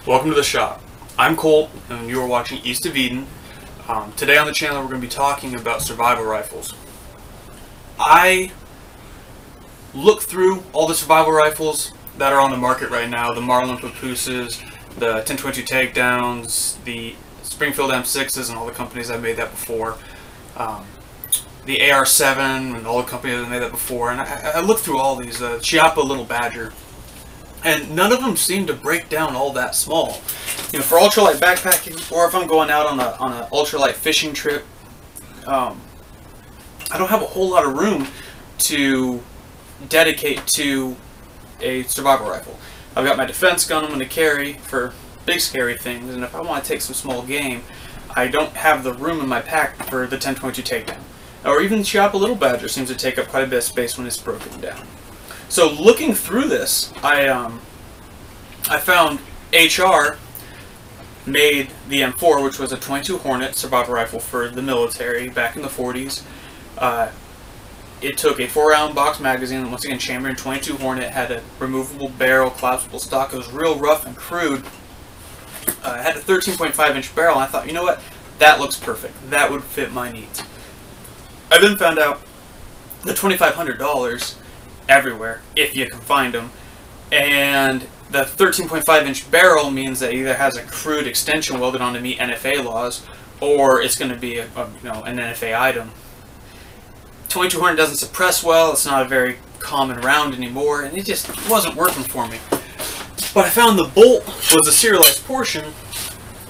Welcome to the shop. I'm Colt, and you are watching East of Eden. Today on the channel we're going to be talking about survival rifles. I looked through all the survival rifles that are on the market right now, the Marlin Papooses, the 1022 Takedowns, the Springfield M6s, and all the companies that made that before. The AR-7 and all the companies that made that before. And I looked through all these, Chiappa Little Badger. And none of them seem to break down all that small. You know, for ultralight backpacking, or if I'm going out on an ultralight fishing trip, I don't have a whole lot of room to dedicate to a survival rifle. I've got my defense gun I'm going to carry for big scary things, and if I want to take some small game, I don't have the room in my pack for the 1022 Takedown. Or even the Chiappa Little Badger seems to take up quite a bit of space when it's broken down. So looking through this, I found HR made the M4, which was a 22 Hornet survival rifle for the military back in the 40s. It took a 4-round box magazine, once again chambered in 22 Hornet, had a removable barrel, collapsible stock. It was real rough and crude. It had a 13.5-inch barrel, and I thought, you know what, that looks perfect. That would fit my needs. I then found out the $2,500 everywhere, if you can find them, and the 13.5-inch barrel means that it either has a crude extension welded on to meet NFA laws, or it's going to be an NFA item. 22 Hornet doesn't suppress well, it's not a very common round anymore, and it just wasn't working for me. But I found the bolt was a serialized portion,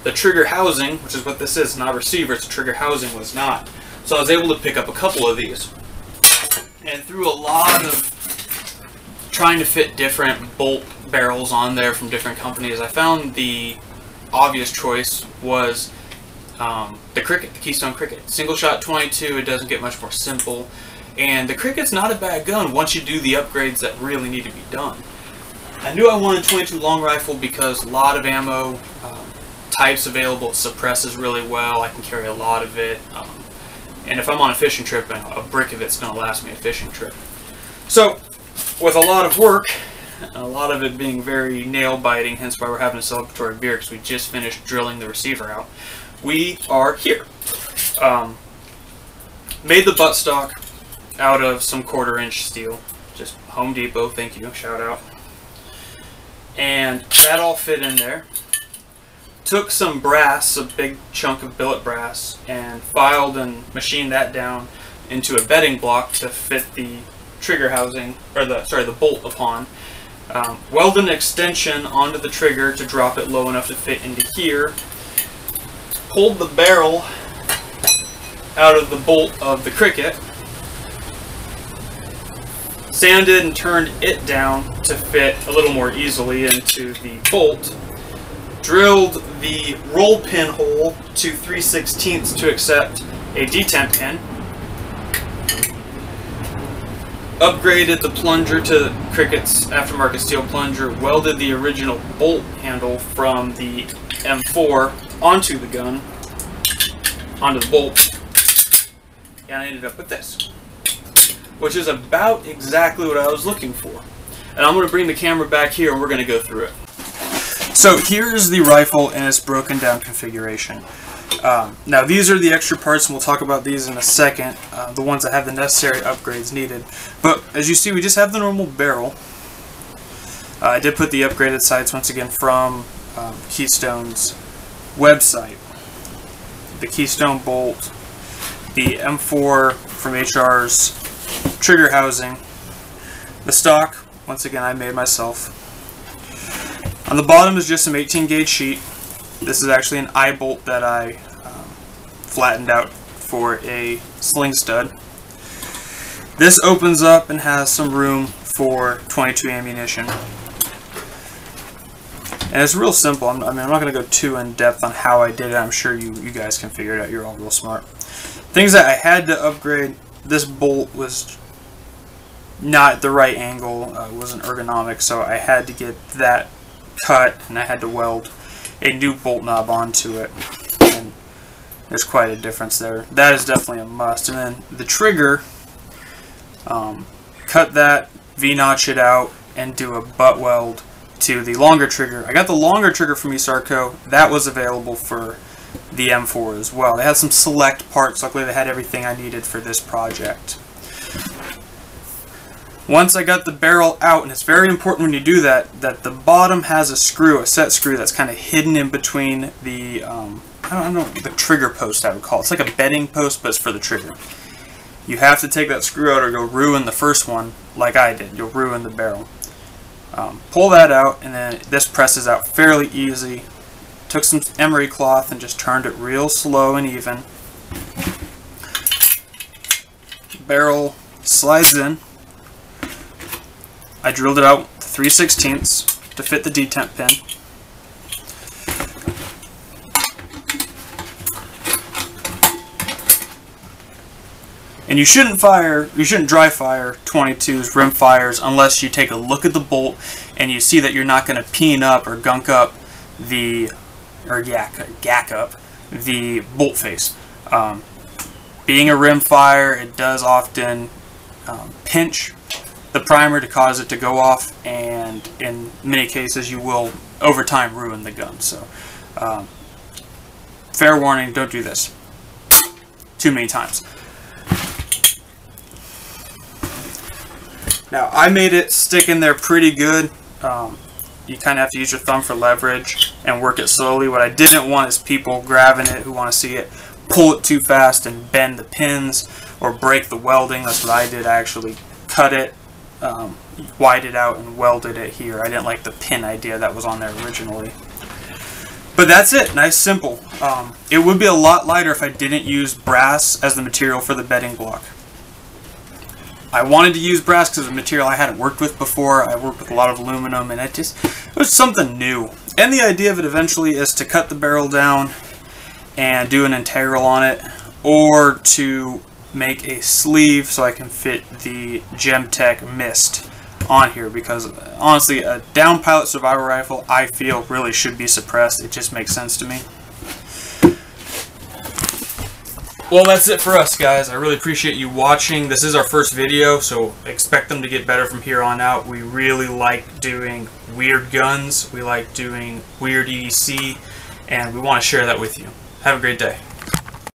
the trigger housing, which is what this is, not a receiver, it's a trigger housing, was not. So I was able to pick up a couple of these. And through a lot of trying to fit different bolt barrels on there from different companies, I found the obvious choice was the Cricket, the Keystone Cricket. Single shot 22, it doesn't get much more simple. And the Cricket's not a bad gun once you do the upgrades that really need to be done. I knew I wanted 22 long rifle because a lot of ammo types available, it suppresses really well, I can carry a lot of it. And if I'm on a fishing trip, a brick of it's going to last me a fishing trip. So, with a lot of work, and a lot of it being very nail-biting, hence why we're having a celebratory beer, because we just finished drilling the receiver out, we are here. Made the buttstock out of some 1/4-inch steel. Just Home Depot, thank you, shout out. And that all fit in there. Took some brass, a big chunk of billet brass, and filed and machined that down into a bedding block to fit the trigger housing, or the bolt upon. Welded an extension onto the trigger to drop it low enough to fit into here. Pulled the barrel out of the bolt of the Cricket. Sanded and turned it down to fit a little more easily into the bolt. Drilled the roll pin hole to 3/16 to accept a detent pin. Upgraded the plunger to Cricket's aftermarket steel plunger. Welded the original bolt handle from the M4 onto the gun, onto the bolt, and I ended up with this, which is about exactly what I was looking for. And I'm going to bring the camera back here and we're going to go through it. So here's the rifle in its broken down configuration. Now these are the extra parts, and we'll talk about these in a second, the ones that have the necessary upgrades needed. But as you see, we just have the normal barrel. I did put the upgraded sights once again from Keystone's website. The Keystone bolt, the M4 from HR's trigger housing, the stock, once again I made myself. On the bottom is just some 18 gauge sheet. This is actually an eye bolt that I flattened out for a sling stud. This opens up and has some room for 22 ammunition. And it's real simple. I'm not going to go too in depth on how I did it. I'm sure you guys can figure it out. You're all real smart. Things that I had to upgrade: this bolt was not the right angle, it wasn't ergonomic, so I had to get that cut, and I had to weld a new bolt knob onto it, and there's quite a difference there. That is definitely a must. And then the trigger, cut that, V-notch it out, and do a butt weld to the longer trigger. I got the longer trigger from Sarco. That was available for the M4 as well. They had some select parts. Luckily they had everything I needed for this project. Once I got the barrel out, and it's very important when you do that, that the bottom has a screw, a set screw that's kind of hidden in between the, I don't know, the trigger post I would call it. It's like a bedding post, but it's for the trigger. You have to take that screw out or you'll ruin the first one, like I did. You'll ruin the barrel. Pull that out, and then this presses out fairly easy. Took some emery cloth and just turned it real slow and even. Barrel slides in. I drilled it out 3/16 to fit the detent pin. And you shouldn't dry fire 22s, rim fires, unless you take a look at the bolt and you see that you're not going to peen up or gunk up the, or gack up the bolt face. Being a rim fire, it does often pinch the primer to cause it to go off, and in many cases you will over time ruin the gun. So fair warning, don't do this too many times. Now I made it stick in there pretty good. You kind of have to use your thumb for leverage and work it slowly. What I didn't want is people grabbing it who want to see it, pull it too fast and bend the pins or break the welding. That's what I did. I actually cut it, widened it out, and welded it here. I didn't like the pin idea that was on there originally. But that's it. Nice, simple. It would be a lot lighter if I didn't use brass as the material for the bedding block. I wanted to use brass because it's a material I hadn't worked with before. I worked with a lot of aluminum, and it was something new. And the idea of it eventually is to cut the barrel down and do an integral on it, or to make a sleeve so I can fit the Gemtech Mist on here, because honestly a down pilot survival rifle I feel really should be suppressed. It just makes sense to me. Well, that's it for us, guys. I really appreciate you watching. This is our first video, so expect them to get better from here on out. We really like doing weird guns. We like doing weird EDC, and we want to share that with you. Have a great day.